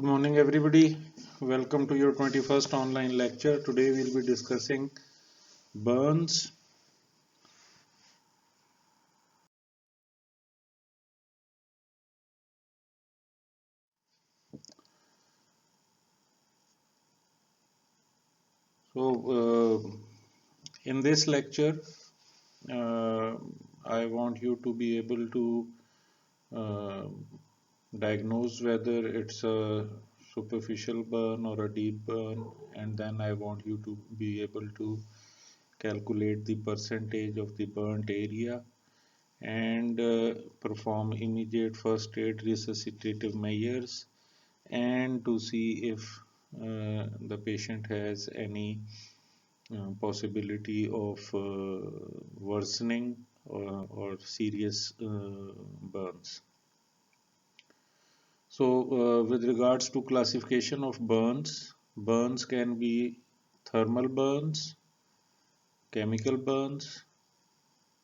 Good morning, everybody. Welcome to your 21st online lecture. Today we'll be discussing burns. In this lecture, uh, I want you to be able to uh, diagnose whether it's a superficial burn or a deep burn, and then I want you to be able to calculate the percentage of the burnt area and perform immediate first aid resuscitative measures and to see if the patient has any possibility of worsening or serious burns. So, with regards to classification of burns, burns can be thermal burns, chemical burns,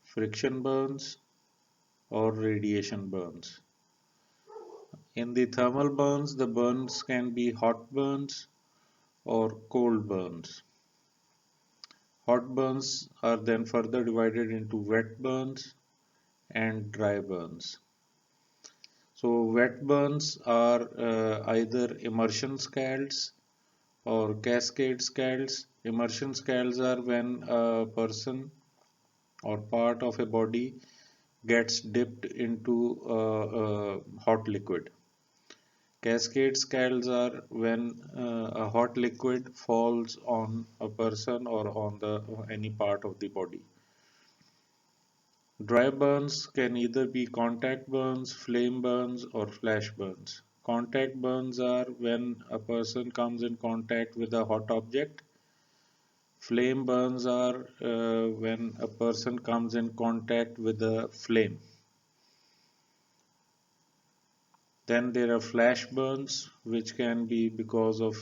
friction burns, or radiation burns. In the thermal burns, the burns can be hot burns or cold burns. Hot burns are then further divided into wet burns and dry burns. So, wet burns are either immersion scalds or cascade scalds. Immersion scalds are when a person or part of a body gets dipped into a hot liquid. Cascade scalds are when a hot liquid falls on a person or on any part of the body. Dry burns can either be contact burns, flame burns, or flash burns. Contact burns are when a person comes in contact with a hot object. Flame burns are when a person comes in contact with a flame. Then there are flash burns, which can be because of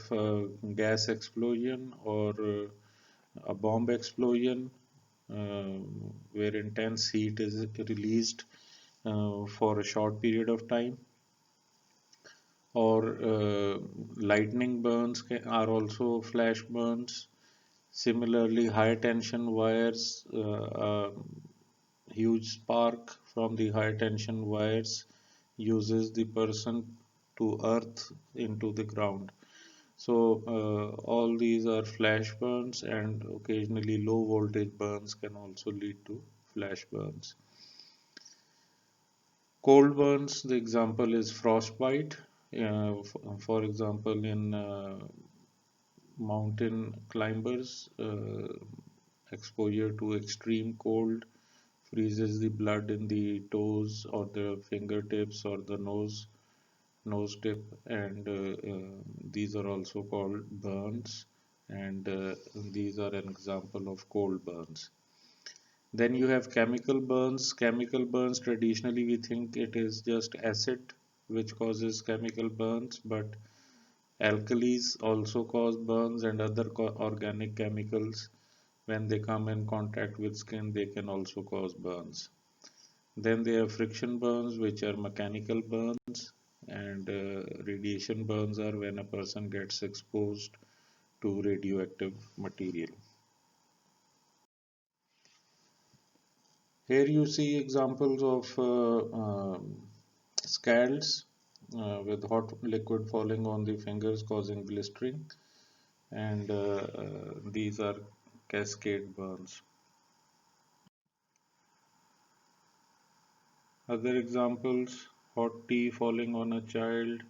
gas explosion or a bomb explosion, uh, where intense heat is released for a short period of time. Or lightning burns are also flash burns. Similarly, high tension wires, huge spark from the high tension wires uses the person to earth into the ground. So all these are flash burns, and occasionally low voltage burns can also lead to flash burns. Cold burns, the example is frostbite. For example, in mountain climbers, exposure to extreme cold freezes the blood in the toes or the fingertips or the nose tip, and these are also called burns, and these are an example of cold burns. Then you have chemical burns. Chemical burns, traditionally we think it is just acid which causes chemical burns, but alkalis also cause burns, and other organic chemicals, when they come in contact with skin, they can also cause burns. Then there are friction burns, which are mechanical burns, and radiation burns are when a person gets exposed to radioactive material. Here you see examples of scalds with hot liquid falling on the fingers causing blistering, and these are cascade burns. Other examples: hot tea falling on a child,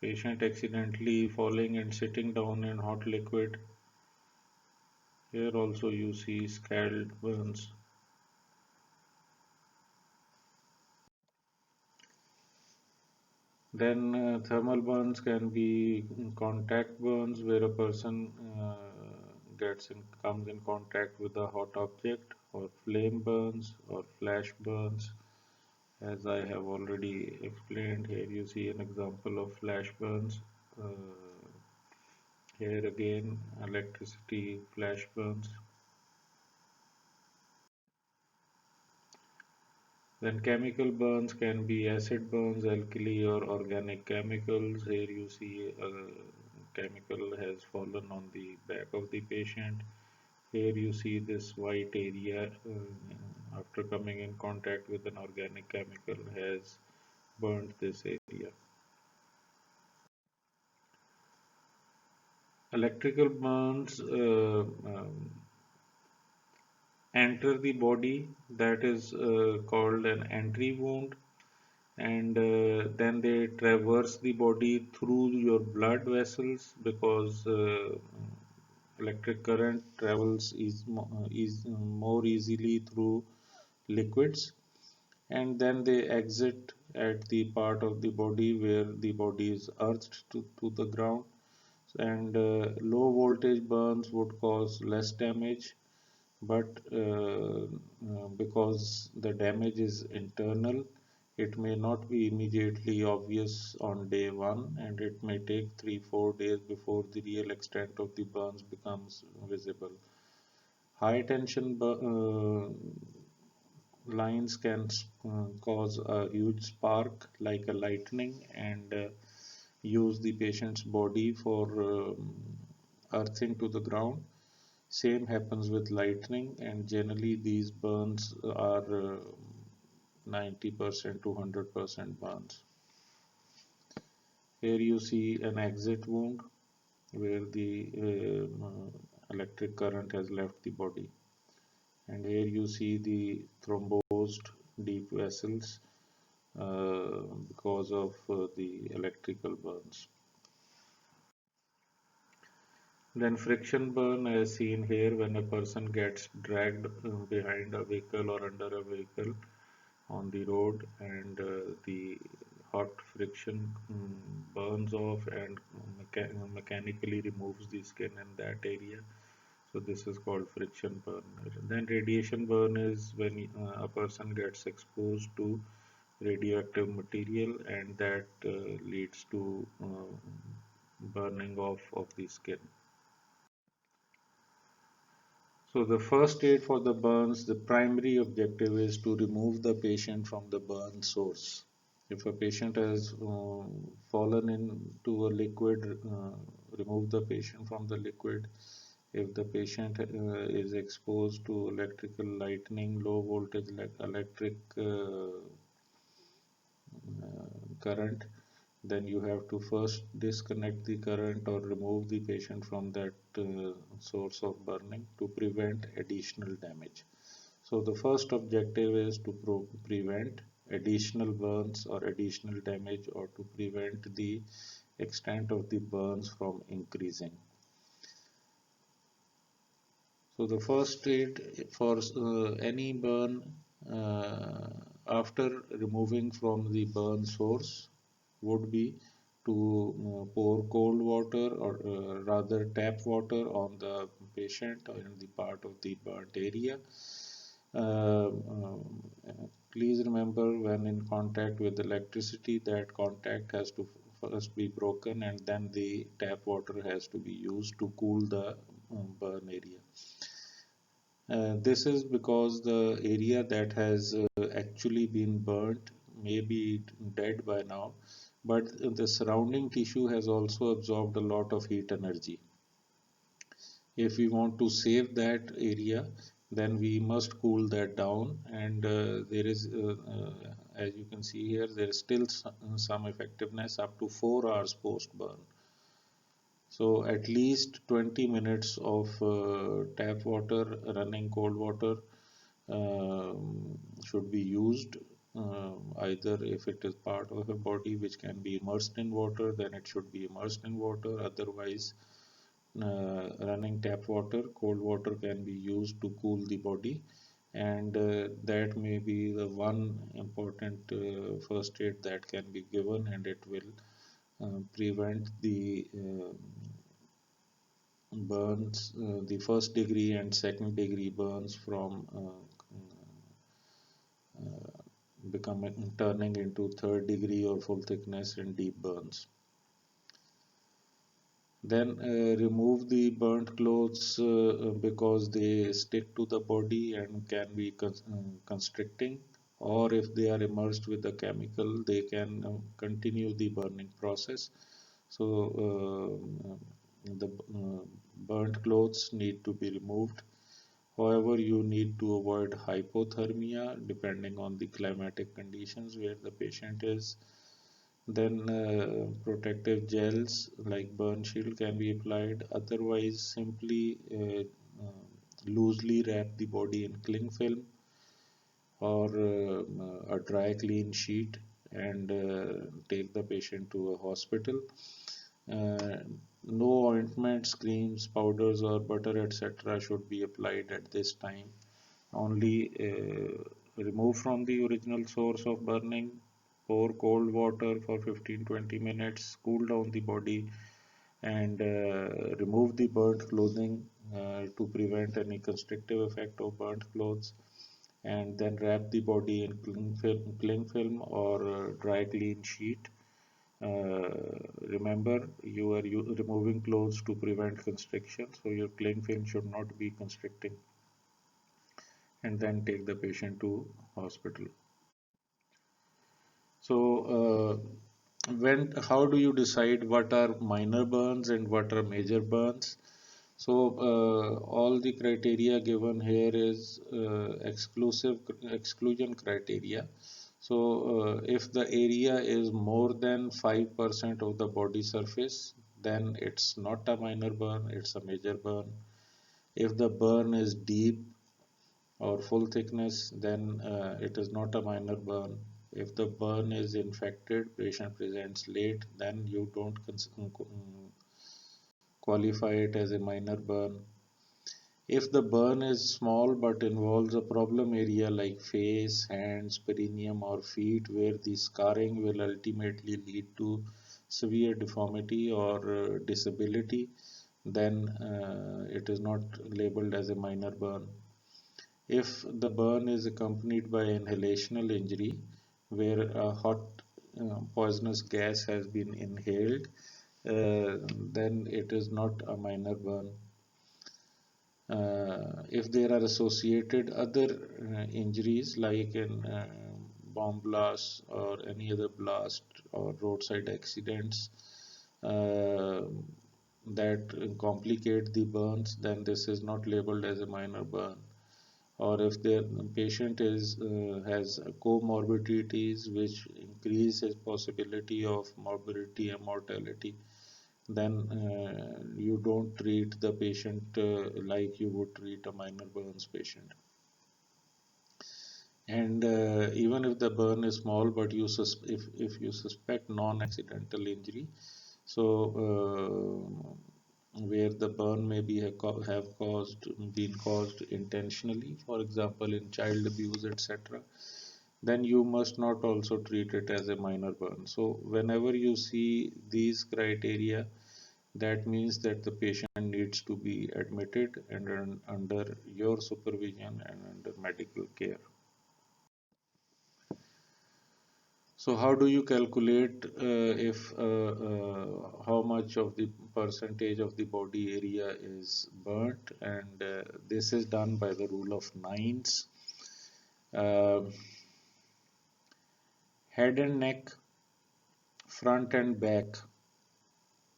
patient accidentally falling and sitting down in hot liquid. Here also you see scald burns. Then thermal burns can be contact burns, where a person comes in contact with a hot object, or flame burns or flash burns. As I have already explained, here you see an example of flash burns. Uh, Here again, electricity flash burns. Then chemical burns can be acid burns, alkali or organic chemicals. Here you see a chemical has fallen on the back of the patient. Here you see this white area after coming in contact with an organic chemical has burnt this area. Electrical burns enter the body, that is called an entry wound, and then they traverse the body through your blood vessels because electric current travels is more easily through liquids, and then they exit at the part of the body where the body is earthed to the ground, and low voltage burns would cause less damage, but because the damage is internal, it may not be immediately obvious on day one, and it may take 3-4 days before the real extent of the burns becomes visible. High tension lines can cause a huge spark like a lightning and use the patient's body for earthing to the ground. Same happens with lightning, and generally these burns are 90% to 100% burns. Here you see an exit wound where the electric current has left the body, and here you see the thrombosed deep vessels because of the electrical burns. Then friction burn as seen here when a person gets dragged behind a vehicle or under a vehicle on the road, and the hot friction burns off and mechanically removes the skin in that area. So this is called friction burn. Then radiation burn is when a person gets exposed to radioactive material, and that leads to burning off of the skin. So the first aid for the burns, the primary objective is to remove the patient from the burn source. If a patient has fallen into a liquid, remove the patient from the liquid. If the patient is exposed to electrical lightning, low voltage electric current, then you have to first disconnect the current or remove the patient from that source of burning to prevent additional damage. So the first objective is to prevent additional burns or additional damage, or to prevent the extent of the burns from increasing. So the first aid for any burn after removing from the burn source would be to pour cold water, or rather tap water on the patient or in the part of the burnt area. Uh, Please remember, when in contact with electricity, that contact has to first be broken, and then the tap water has to be used to cool the burn area. This is because the area that has actually been burnt may be dead by now, but the surrounding tissue has also absorbed a lot of heat energy. If we want to save that area, then we must cool that down, and there is, as you can see here, there is still some effectiveness up to 4 hours post burn. So at least 20 minutes of tap water, running cold water, should be used. Either if it is part of a body which can be immersed in water, then it should be immersed in water. Otherwise, running tap water, cold water can be used to cool the body, and that may be the one important first aid that can be given, and it will prevent the burns, the first degree and second degree burns from becoming turning into third degree or full thickness and deep burns. Then remove the burnt clothes because they stick to the body and can be constricting. or if they are immersed with the chemical, they can continue the burning process. So the burnt clothes need to be removed. However, you need to avoid hypothermia depending on the climatic conditions where the patient is. Then protective gels like burn shield can be applied. Otherwise, simply loosely wrap the body in cling film or a dry clean sheet and take the patient to a hospital. Uh, no ointments, creams, powders, or butter, etc., should be applied at this time. Only remove from the original source of burning, pour cold water for 15-20 minutes, cool down the body, and remove the burnt clothing to prevent any constrictive effect of burnt clothes, and then wrap the body in cling film or dry clean sheet. uh, Remember, you are removing clothes to prevent constriction, so your cling film should not be constricting, and then take the patient to hospital. So, how do you decide what are minor burns and what are major burns? So, all the criteria given here is exclusion criteria. So, if the area is more than 5% of the body surface, then it's not a minor burn, it's a major burn. If the burn is deep or full thickness, then it is not a minor burn. If the burn is infected, patient presents late, then you don't qualify it as a minor burn. If the burn is small but involves a problem area like face, hands, perineum, or feet, where the scarring will ultimately lead to severe deformity or disability, then it is not labeled as a minor burn. If the burn is accompanied by inhalational injury, where a hot poisonous gas has been inhaled, then it is not a minor burn. If there are associated other injuries like in bomb blast or any other blast or roadside accidents uh, that complicate the burns, then this is not labeled as a minor burn. Or if the patient has comorbidities which increase his possibility of morbidity and mortality, then you don't treat the patient like you would treat a minor burns patient. And even if the burn is small, but if you suspect non-accidental injury, so where the burn may be have caused been caused intentionally, for example in child abuse, etc., then you must not also treat it as a minor burn. So whenever you see these criteria, that means that the patient needs to be admitted and under your supervision and under medical care. So how do you calculate if how much of the percentage of the body area is burnt? And this is done by the rule of nines. Uh, Head and neck, front and back.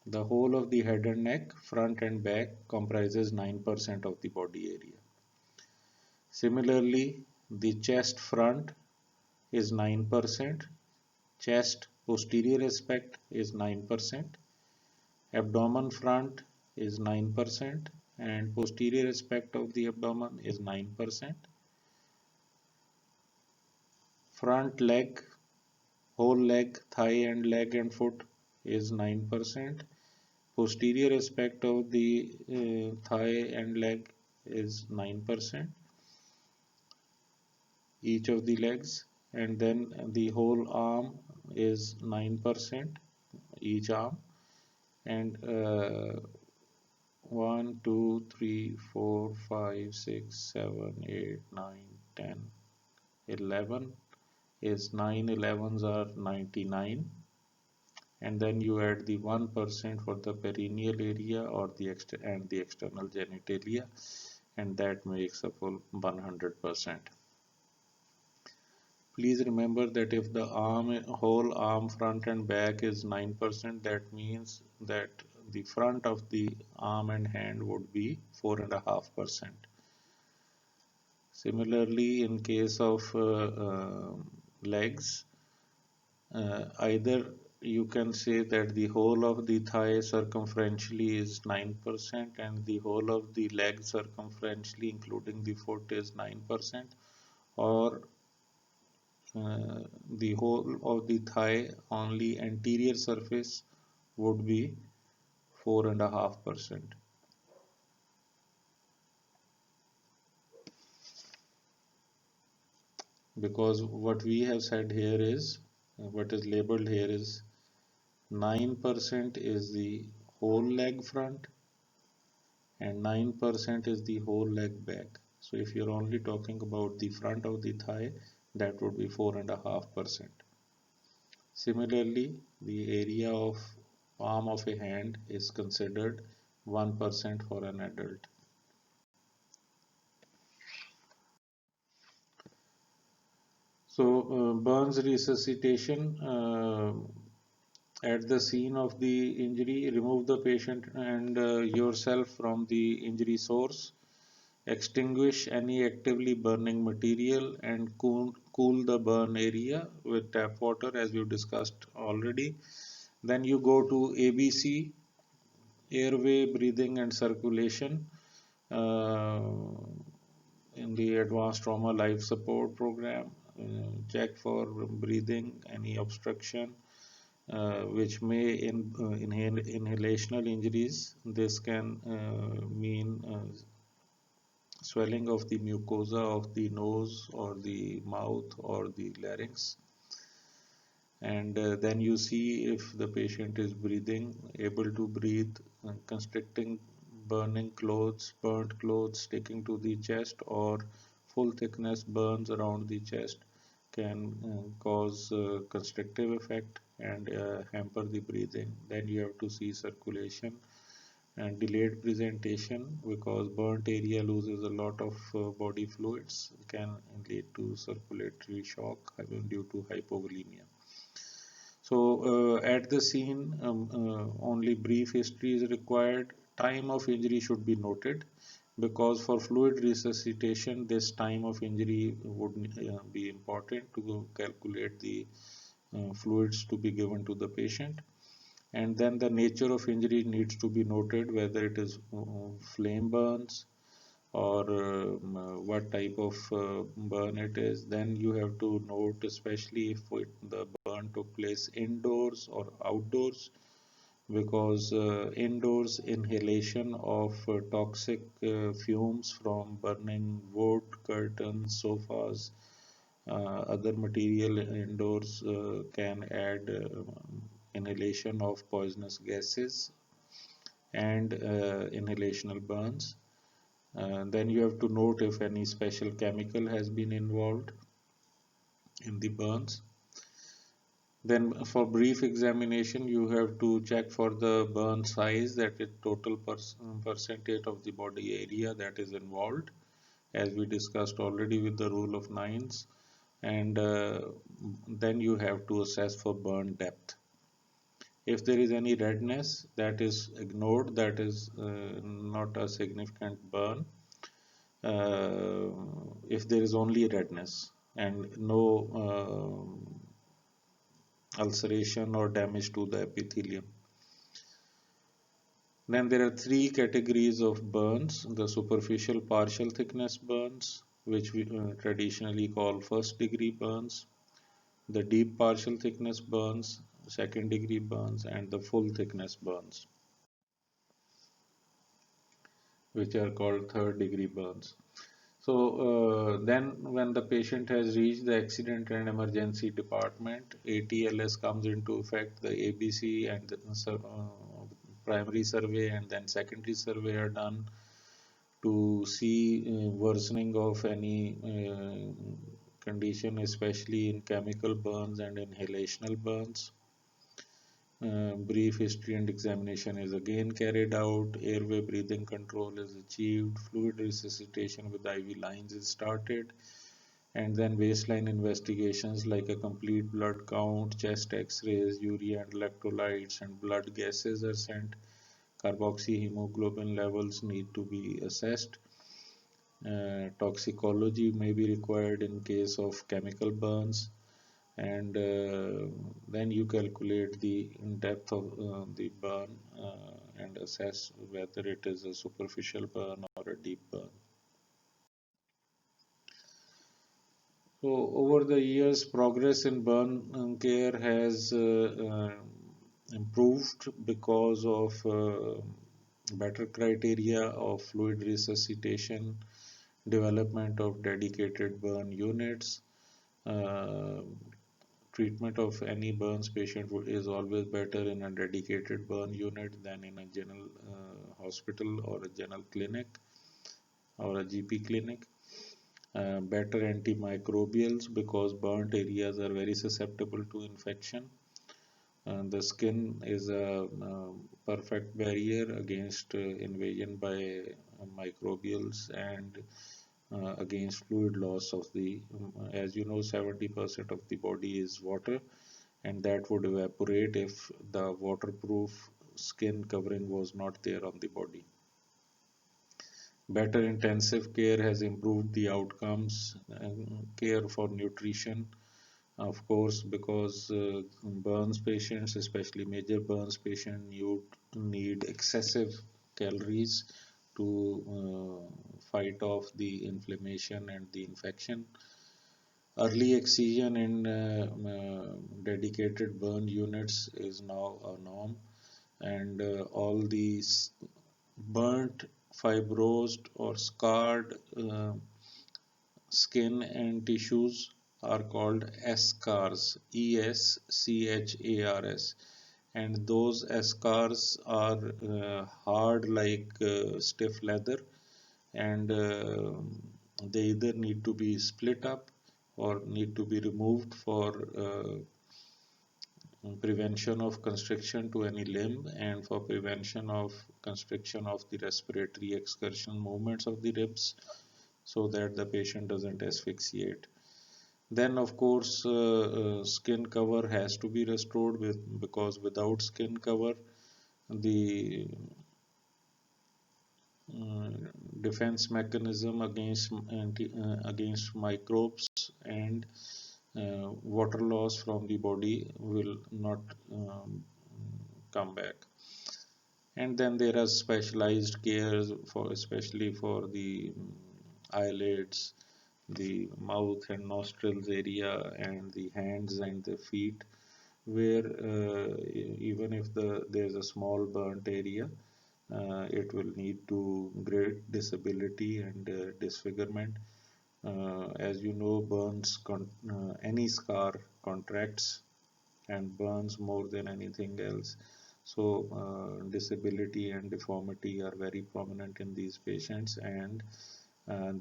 The whole of the head and neck, front and back comprises 9% of the body area. Similarly, the chest front is 9%, chest posterior aspect is 9%, abdomen front is 9%, and posterior aspect of the abdomen is 9%. Front leg, whole leg, thigh and leg and foot is 9%. Posterior aspect of the thigh and leg is 9%, each of the legs, and then the whole arm is 9%, each arm, and 1, 2, 3, 4, 5, 6, 7, 8, 9, 10, 11 is 9 elevens are 99, and then you add the 1% for the perineal area or the external genitalia, and that makes a full 100%. Please remember that if the whole arm front and back is 9%, that means that the front of the arm and hand would be 4.5%. Similarly, in case of legs, either you can say that the whole of the thigh circumferentially is 9% and the whole of the leg circumferentially including the foot is 9%, or the whole of the thigh only anterior surface would be 4.5%. Because what we have said here is, what is labeled here is 9% is the whole leg front and 9% is the whole leg back. So if you're only talking about the front of the thigh, that would be 4.5%. Similarly, the area of palm of a hand is considered 1% for an adult. So, Burns resuscitation, at the scene of the injury, remove the patient and yourself from the injury source, extinguish any actively burning material, and cool the burn area with tap water, as we discussed already. Then you go to ABC, airway, breathing, and circulation. Uh, in the advanced trauma life support program, check for breathing, any obstruction, which may inhalational injuries. This can mean swelling of the mucosa of the nose or the mouth or the larynx. And then you see if the patient is breathing, able to breathe, constricting burning clothes, burnt clothes sticking to the chest, or full thickness burns around the chest can cause constrictive effect and hamper the breathing. Then you have to see circulation and delayed presentation, because burnt area loses a lot of body fluids, can lead to circulatory shock due to hypovolemia. So at the scene, only brief history is required. Time of injury should be noted, because for fluid resuscitation, this time of injury would be important to calculate the fluids to be given to the patient. And then the nature of injury needs to be noted, whether it is flame burns or what type of burn it is. Then you have to note, especially if the burn took place indoors or outdoors, because indoors inhalation of toxic fumes from burning wood, curtains, sofas, other material indoors can add inhalation of poisonous gases and inhalational burns. Then you have to note if any special chemical has been involved in the burns. Then for brief examination, you have to check for the burn size, that is total percentage of the body area that is involved, as we discussed already with the rule of nines. And then you have to assess for burn depth. If there is any redness, that is ignored, that is not a significant burn. If there is only redness and no ulceration or damage to the epithelium. Then there are three categories of burns: the superficial partial thickness burns, which we traditionally call first degree burns, the deep partial thickness burns, second degree burns, and the full thickness burns, which are called third degree burns. So then when the patient has reached the accident and emergency department, ATLS comes into effect. The ABC and the primary survey and then secondary survey are done to see worsening of any condition, especially in chemical burns and inhalational burns. Brief history and examination is again carried out. Airway breathing control is achieved. Fluid resuscitation with IV lines is started. And then baseline investigations like a complete blood count, chest x-rays, urea and electrolytes, and blood gases are sent. Carboxyhemoglobin levels need to be assessed. Toxicology may be required in case of chemical burns, and then you calculate the depth of the burn and assess whether it is a superficial burn or a deep burn. So over the years, progress in burn care has improved because of better criteria of fluid resuscitation, development of dedicated burn units. Uh, Treatment of any burns patient is always better in a dedicated burn unit than in a general hospital or a general clinic or a GP clinic. Better antimicrobials because burnt areas are very susceptible to infection. The skin is a perfect barrier against invasion by microbials and against fluid loss of the, as you know, 70% of the body is water, and that would evaporate if the waterproof skin covering was not there on the body. Better intensive care has improved the outcomes and care for nutrition, of course, because burns patients, especially major burns patients, you need excessive calories to fight off the inflammation and the infection. Early excision in dedicated burn units is now a norm, and all these burnt, fibrosed, or scarred skin and tissues are called eschars, ESCHARS, and those eschars are hard like stiff leather, and they either need to be split up or need to be removed for prevention of constriction to any limb and for prevention of constriction of the respiratory excursion movements of the ribs so that the patient doesn't asphyxiate. Then, of course, skin cover has to be restored because without skin cover, the uh, defense mechanism against microbes and water loss from the body will not come back. And then there are specialized cares for especially for the eyelids, the mouth and nostrils area, and the hands and the feet, where even if there's a small burnt area, it will lead to great disability and disfigurement. As you know, any scar contracts and burns more than anything else. So, disability and deformity are very prominent in these patients, and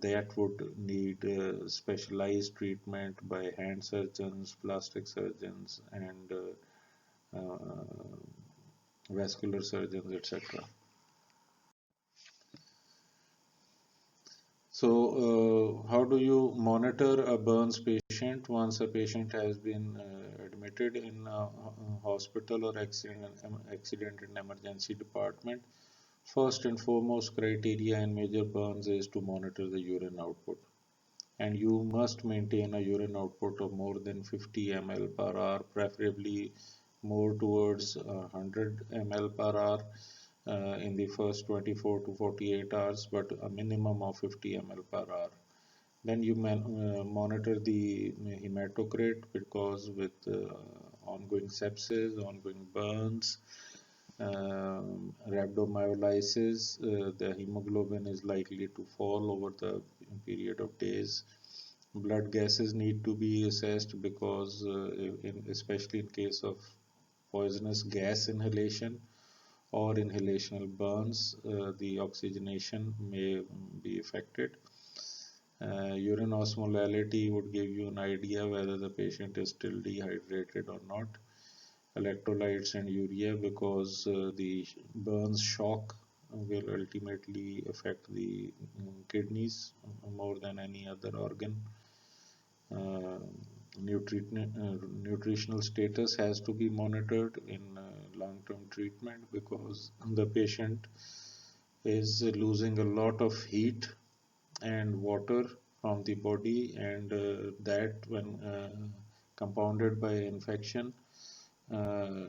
that would need specialized treatment by hand surgeons, plastic surgeons, and vascular surgeons, etc. So, how do you monitor a burns patient once a patient has been admitted in a hospital or accident and emergency department? First and foremost criteria in major burns is to monitor the urine output. And you must maintain a urine output of more than 50 ml per hour, preferably more towards 100 ml per hour in the first 24 to 48 hours, but a minimum of 50 ml per hour. Then you monitor the hematocrit because with ongoing sepsis, ongoing burns, rhabdomyolysis, the hemoglobin is likely to fall over the period of days. Blood gases need to be assessed because, especially in case of poisonous gas inhalation or inhalational burns, the oxygenation may be affected. Urine osmolality would give you an idea whether the patient is still dehydrated or not. Electrolytes and urea because the burns shock will ultimately affect the kidneys more than any other organ. Uh, nutritional status has to be monitored in long-term treatment because the patient is losing a lot of heat and water from the body, and that when compounded by infection, uh,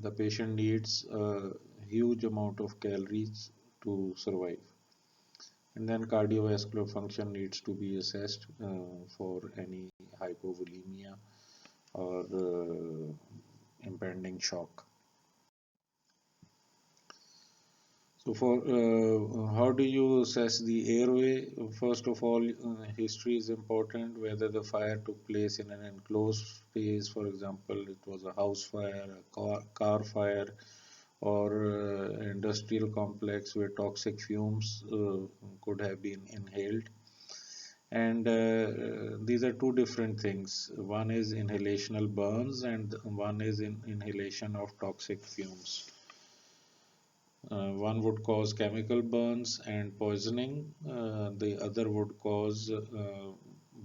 the patient needs a huge amount of calories to survive. And then cardiovascular function needs to be assessed for any hypovolemia or impending shock. So, for how do you assess the airway? First of all, history is important. Whether the fire took place in an enclosed space, for example, it was a house fire, a car fire, or industrial complex where toxic fumes could have been inhaled. And these are two different things. One is inhalational burns, and one is inhalation of toxic fumes. One would cause chemical burns and poisoning. The other would cause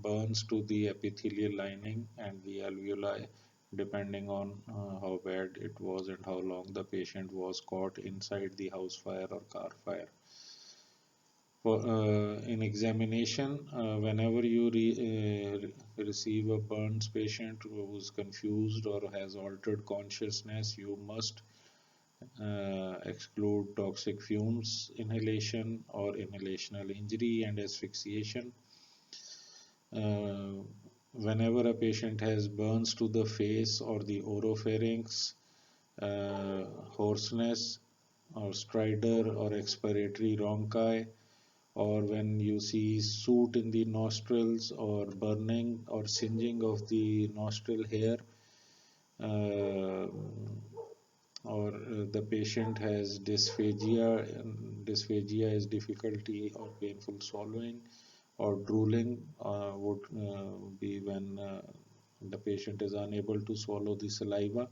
burns to the epithelial lining and the alveoli, depending on how bad it was and how long the patient was caught inside the house fire or car fire. In examination, whenever you receive a burns patient who's confused or has altered consciousness, you must exclude toxic fumes inhalation or inhalational injury and asphyxiation. Uh, Whenever a patient has burns to the face or the oropharynx, hoarseness or stridor or expiratory rhonchi, or when you see soot in the nostrils or burning or singeing of the nostril hair, uh, or the patient has dysphagia. Dysphagia is difficulty or painful swallowing, or drooling would be when the patient is unable to swallow the saliva,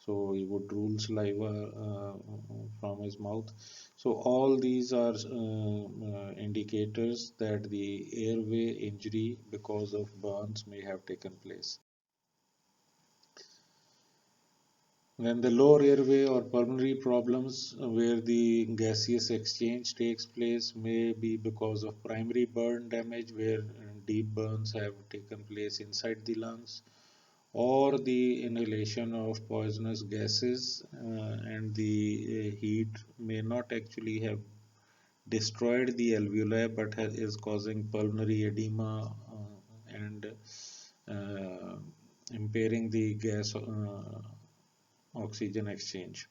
so he would drool saliva from his mouth. So all these are indicators that the airway injury because of burns may have taken place. Then the lower airway or pulmonary problems where the gaseous exchange takes place may be because of primary burn damage where deep burns have taken place inside the lungs, or the inhalation of poisonous gases, and the heat may not actually have destroyed the alveoli but is causing pulmonary edema and uh, impairing the gas oxygen exchange.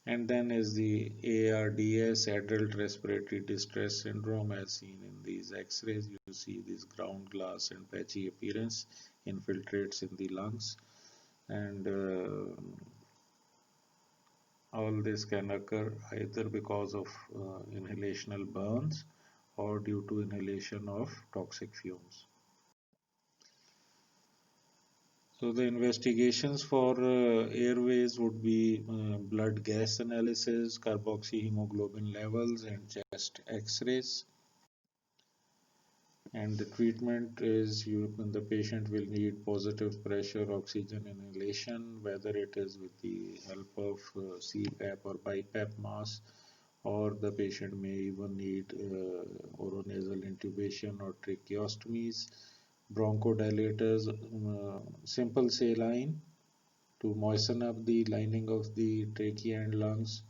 And then is the ARDS, adult respiratory distress syndrome, as seen in these X-rays. You see this ground glass and patchy appearance infiltrates in the lungs, and all this can occur either because of inhalational burns or due to inhalation of toxic fumes. So the investigations for airways would be blood gas analysis, carboxyhemoglobin levels, and chest X-rays. And the treatment is the patient will need positive pressure oxygen inhalation, whether it is with the help of CPAP or BiPAP mask, or the patient may even need oronasal intubation or tracheostomies, bronchodilators, simple saline to moisten up the lining of the trachea and lungs,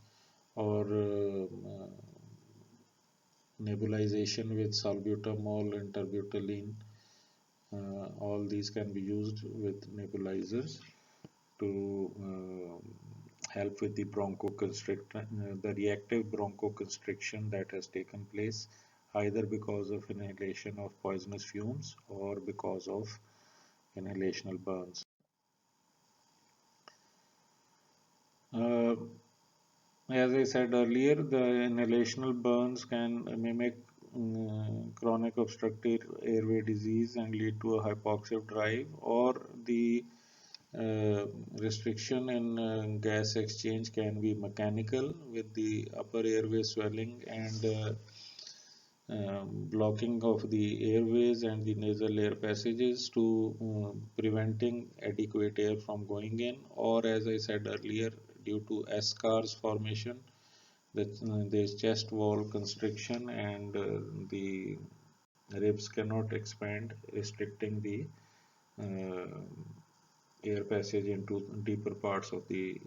or nebulization with salbutamol and terbutaline. All these can be used with nebulizers to help with the bronchoconstriction, the reactive bronchoconstriction that has taken place either because of inhalation of poisonous fumes or because of inhalational burns. Uh, as I said earlier, the inhalational burns can mimic chronic obstructive airway disease and lead to a hypoxic drive, or the restriction in gas exchange can be mechanical with the upper airway swelling and blocking of the airways and the nasal air passages to preventing adequate air from going in, or as I said earlier, due to scars formation, that there's chest wall constriction and the ribs cannot expand, restricting the uh, air passage into deeper parts of the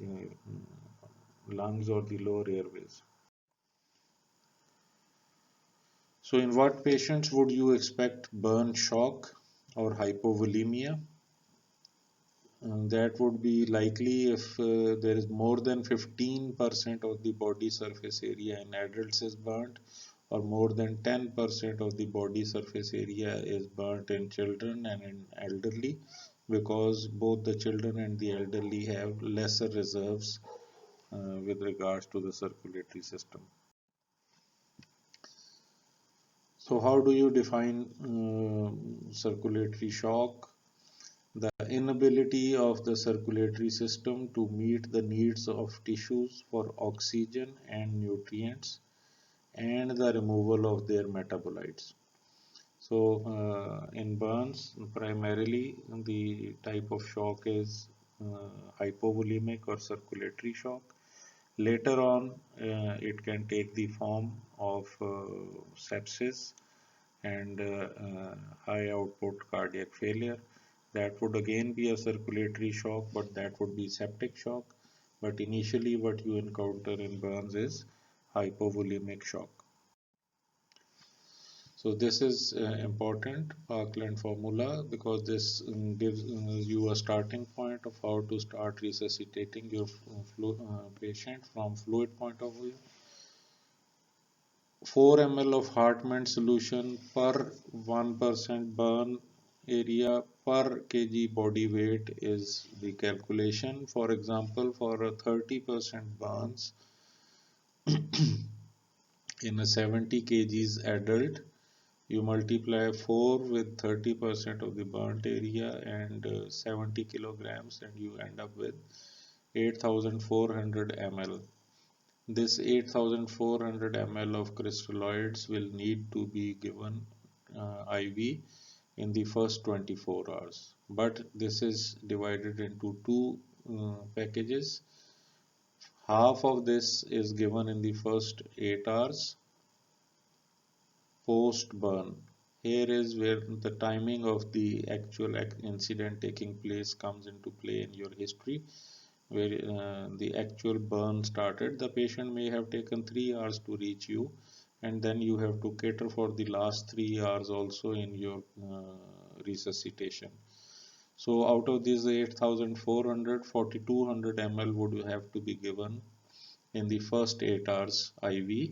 lungs or the lower airways. So, in what patients would you expect burn shock or hypovolemia? That would be likely if there is more than 15% of the body surface area in adults is burnt, or more than 10% of the body surface area is burnt in children and in elderly, because both the children and the elderly have lesser reserves with regards to the circulatory system. So, how do you define circulatory shock? The inability of the circulatory system to meet the needs of tissues for oxygen and nutrients, and the removal of their metabolites. So, in burns, primarily the type of shock is hypovolemic or circulatory shock. Later on, it can take the form of sepsis and high output cardiac failure. That would again be a circulatory shock, but that would be septic shock. But initially, what you encounter in burns is hypovolemic shock. So this is important, Parkland formula, because this gives you a starting point of how to start resuscitating your patient from fluid point of view. 4 ml of Hartmann solution per 1% burn area per kg body weight is the calculation. For example, for a 30% burns in a 70 kgs adult, you multiply 4 with 30% of the burnt area and 70 kilograms, and you end up with 8400 ml. This 8400 ml of crystalloids will need to be given IV in the first 24 hours. But this is divided into two packages. Half of this is given in the first 8 hours post burn. Here is where the timing of the actual incident taking place comes into play in your history, where the actual burn started. The patient may have taken 3 hours to reach you, and then you have to cater for the last 3 hours also in your resuscitation. So out of these 8400, 4200 ml would have to be given in the first 8 hours IV,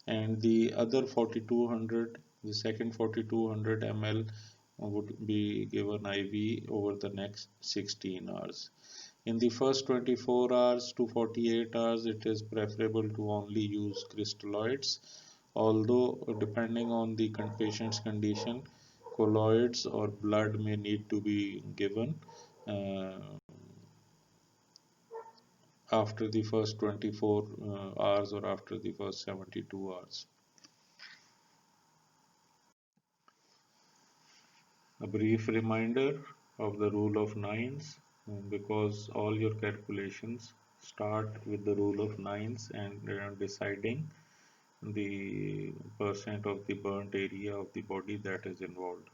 and the other 4200, the second 4200 ml would be given IV over the next 16 hours. In the first 24 hours to 48 hours, it is preferable to only use crystalloids, although depending on the patient's condition, colloids or blood may need to be given uh, after the first 24 hours or after the first 72 hours. A brief reminder of the rule of nines, because all your calculations start with the rule of nines and deciding the percent of the burnt area of the body that is involved.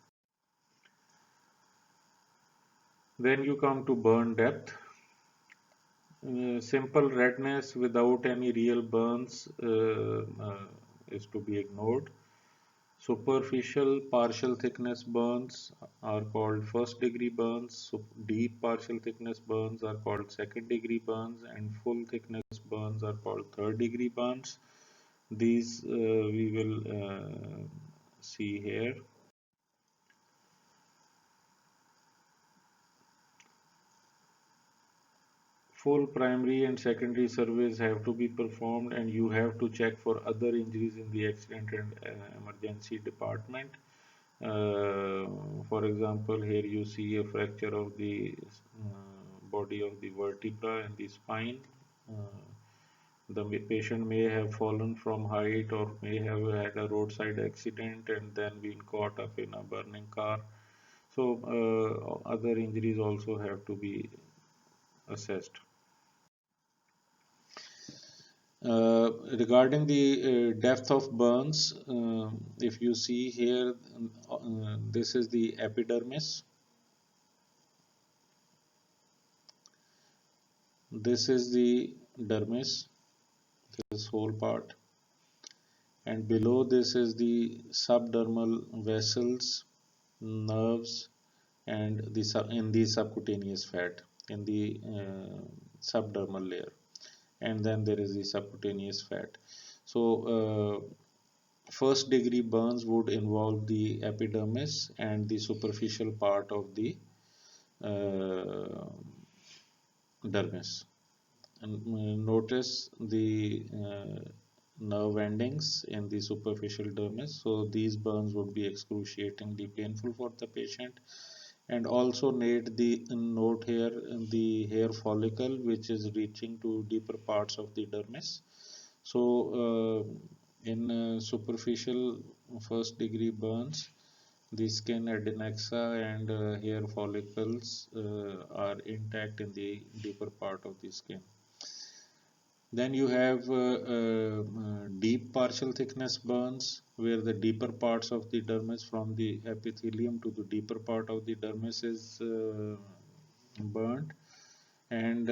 Then you come to burn depth. Simple redness without any real burns is to be ignored. Superficial partial thickness burns are called first degree burns. Deep partial thickness burns are called second degree burns, and full thickness burns are called third degree burns. These we will see here. Full primary and secondary surveys have to be performed, and you have to check for other injuries in the accident and emergency department. For example, here you see a fracture of the body of the vertebra and the spine. The patient may have fallen from height or may have had a roadside accident and then been caught up in a burning car. So other injuries also have to be assessed. Regarding the depth of burns, if you see here, this is the epidermis. This is the dermis, this whole part, and below this is the subdermal vessels, nerves, and in the subcutaneous fat in the subdermal layer, and then there is the subcutaneous fat. So first degree burns would involve the epidermis and the superficial part of the uh, dermis. And notice the nerve endings in the superficial dermis. So these burns would be excruciatingly painful for the patient. And also note here the hair follicle, which is reaching to deeper parts of the dermis. So in superficial first degree burns, the skin adnexa and hair follicles are intact in the deeper part of the skin. Then you have deep partial thickness burns, where the deeper parts of the dermis from the epithelium to the deeper part of the dermis is burnt, and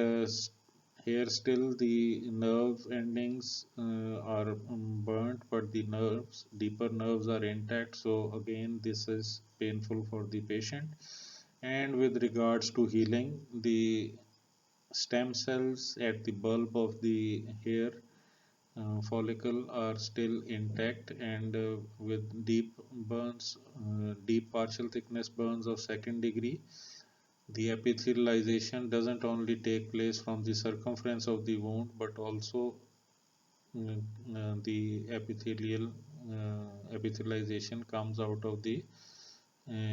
here still the nerve endings are burnt, but the deeper nerves are intact. So again, this is painful for the patient. And with regards to healing, the stem cells at the bulb of the hair follicle are still intact, and with deep partial thickness burns of second degree, the epithelialization doesn't only take place from the circumference of the wound, but also the epithelialization comes out of the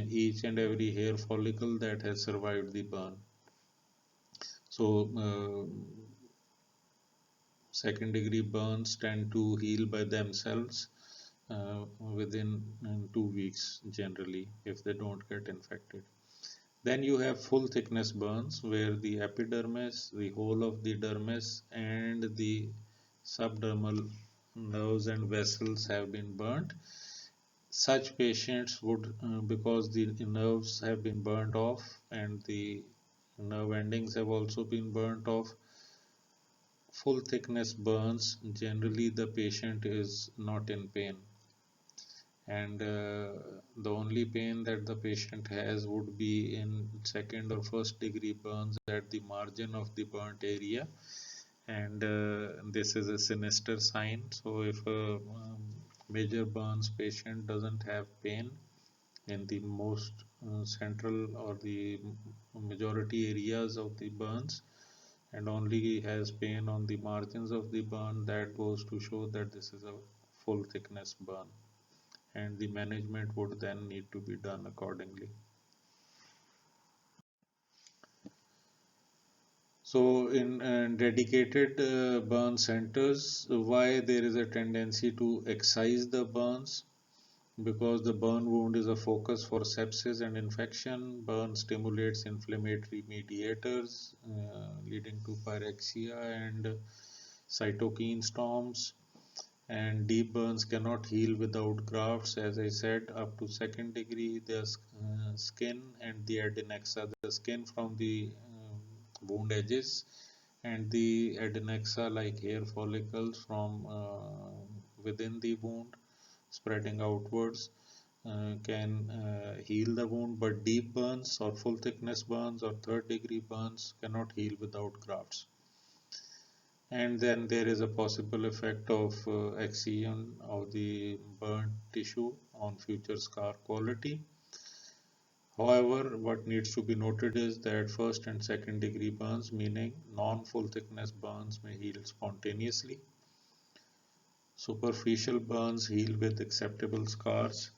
each and every hair follicle that has survived the burn. So second degree burns tend to heal by themselves within 2 weeks generally, if they don't get infected. Then you have full thickness burns, where the epidermis, the whole of the dermis, and the subdermal nerves and vessels have been burnt. Such patients would, because the nerves have been burnt off and the nerve endings have also been burnt off, full thickness burns, generally the patient is not in pain, and the only pain that the patient has would be in second or first degree burns at the margin of the burnt area, and this is a sinister sign. So if a major burns patient doesn't have pain in the most central or the majority areas of the burns, and only has pain on the margins of the burn, that goes to show that this is a full thickness burn, and the management would then need to be done accordingly. So in dedicated burn centers, why there is a tendency to excise the burns? Because the burn wound is a focus for sepsis and infection. Burn stimulates inflammatory mediators, leading to pyrexia and cytokine storms. And deep burns cannot heal without grafts. As I said, up to second degree, the skin and the adnexa, the skin from the wound edges, and the adnexa, like hair follicles from within the wound spreading outwards, can heal the wound, but deep burns or full thickness burns or third degree burns cannot heal without grafts. And then there is a possible effect of excision of the burnt tissue on future scar quality. However, what needs to be noted is that first and second degree burns, meaning non-full thickness burns, may heal spontaneously. Superficial burns heal with acceptable scars.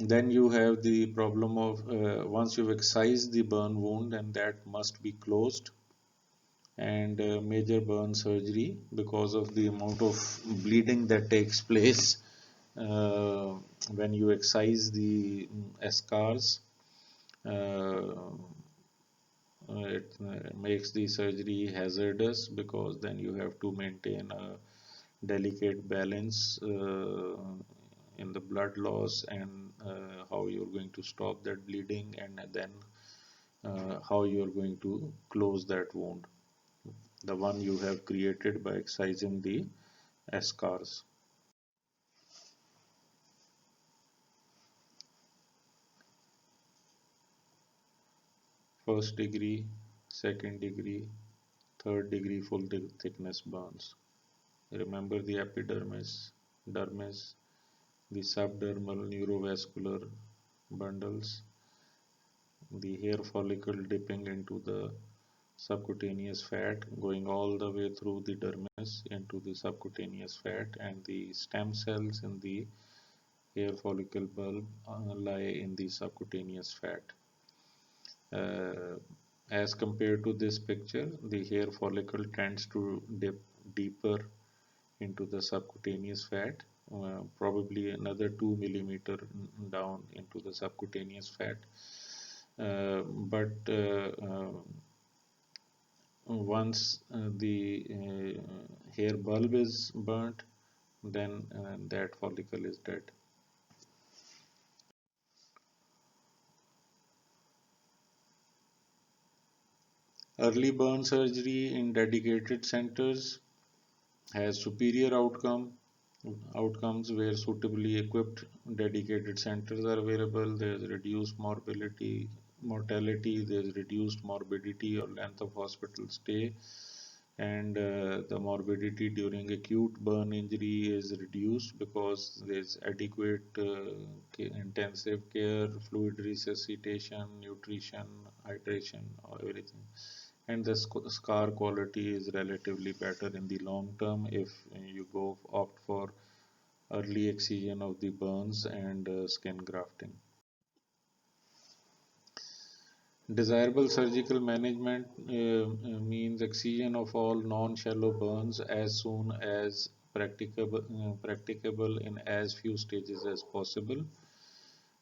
Then you have the problem of once you've excised the burn wound, and that must be closed. and major burn surgery because of the amount of bleeding that takes place uh, when you excise the scars. Uh, it makes the surgery hazardous because then you have to maintain a delicate balance in the blood loss and how you're going to stop that bleeding, and then how you're going to close that wound, the one you have created by excising the scars. First degree, second degree, third degree full thickness burns. Remember the epidermis, dermis, the subdermal neurovascular bundles, the hair follicle dipping into the subcutaneous fat, going all the way through the dermis into the subcutaneous fat, and the stem cells in the hair follicle bulb lie in the subcutaneous fat. Uh, as compared to this picture, the hair follicle tends to dip deeper into the subcutaneous fat, probably another 2 millimeter down into the subcutaneous fat. But once the hair bulb is burnt, then that follicle is dead. Early burn surgery in dedicated centers has superior outcomes where suitably equipped dedicated centers are available. There's reduced mortality, there's reduced morbidity or length of hospital stay, and the morbidity during acute burn injury is reduced because there's adequate intensive care, fluid resuscitation, nutrition, hydration, everything. And the scar quality is relatively better in the long term if you go opt for early excision of the burns and skin grafting. Desirable surgical management means excision of all non-shallow burns as soon as practicable in as few stages as possible,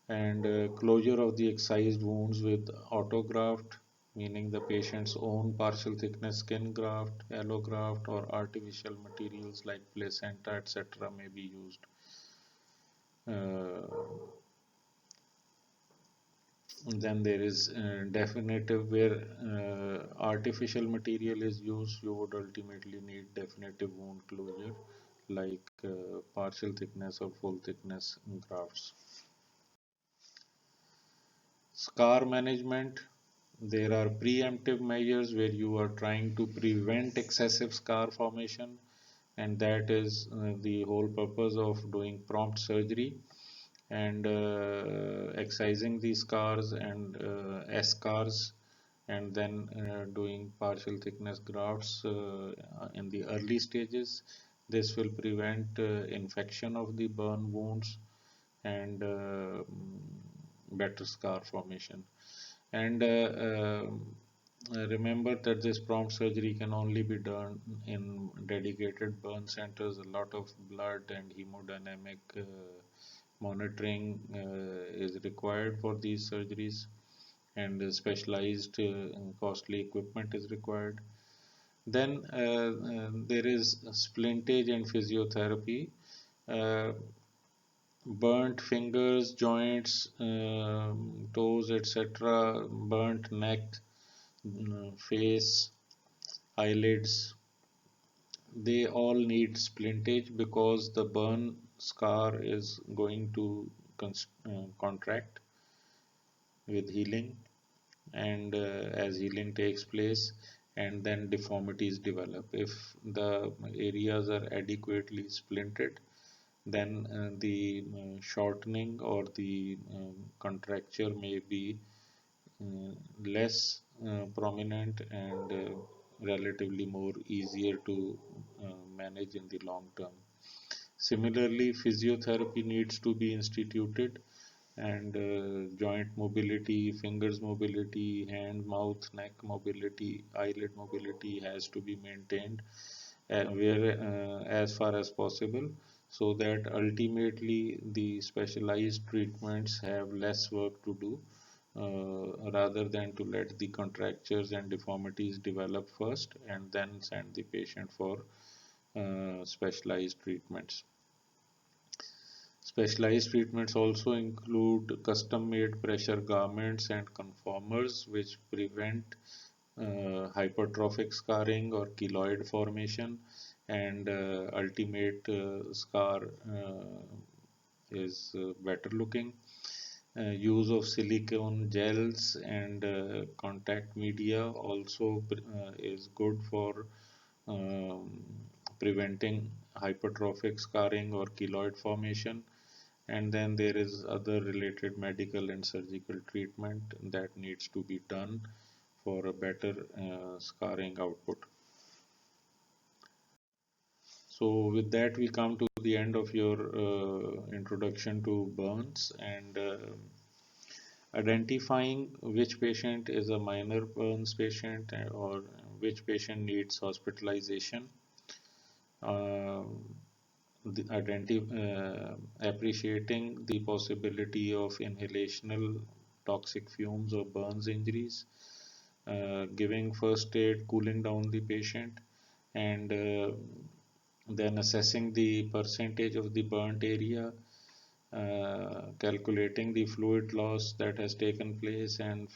and closure of the excised wounds with autograft, meaning the patient's own partial thickness skin graft, allograft, or artificial materials like placenta, etc., may be used. Uh, then there is definitive where artificial material is used, you would ultimately need definitive wound closure like partial thickness or full thickness grafts. Scar management, there are preemptive measures where you are trying to prevent excessive scar formation, and that is the whole purpose of doing prompt surgery and excising these scars and scars, and then doing partial thickness grafts in the early stages. This will prevent infection of the burn wounds and better scar formation. And remember that this prompt surgery can only be done in dedicated burn centers. A lot of blood and hemodynamic monitoring is required for these surgeries, and specialized costly equipment is required. Then there is splintage and physiotherapy. Uh, Burnt fingers, joints, toes, etc., burnt neck, face, eyelids, they all need splintage because the burn scar is going to contract with healing, and as healing takes place, and then deformities develop. If the areas are adequately splinted, then the shortening or the contracture may be less prominent and relatively more easier to manage in the long term. Similarly, physiotherapy needs to be instituted and joint mobility, fingers mobility, hand, mouth, neck mobility, eyelid mobility has to be maintained where as far as possible, so that ultimately the specialized treatments have less work to do, rather than to let the contractures and deformities develop first and then send the patient for specialized treatments. Specialized treatments also include custom-made pressure garments and conformers which prevent hypertrophic scarring or keloid formation, and ultimate scar is better looking. Use of silicone gels and contact media also is good for um, preventing hypertrophic scarring or keloid formation. And then there is other related medical and surgical treatment that needs to be done for a better scarring output. So with that we come to the end of your introduction to burns, and identifying which patient is a minor burns patient or which patient needs hospitalization. Uh, Appreciating the possibility of inhalational toxic fumes or burns injuries, giving first aid, cooling down the patient, and then assessing the percentage of the burnt area, calculating the fluid loss that has taken place, and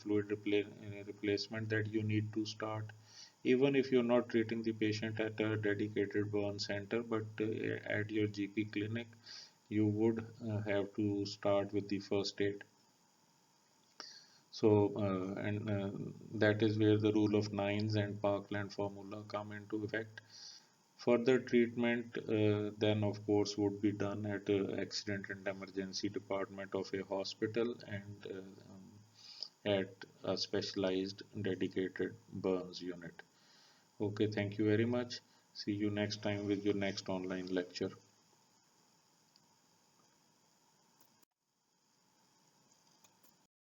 fluid replacement that you need to start, even if you're not treating the patient at a dedicated burn center, but at your GP clinic, you would have to start with the first aid. So, and that is where the rule of nines and Parkland formula come into effect. Further treatment, then of course, would be done at accident and emergency department of a hospital, and at a specialized dedicated burns unit. Okay, thank you very much. See you next time with your next online lecture.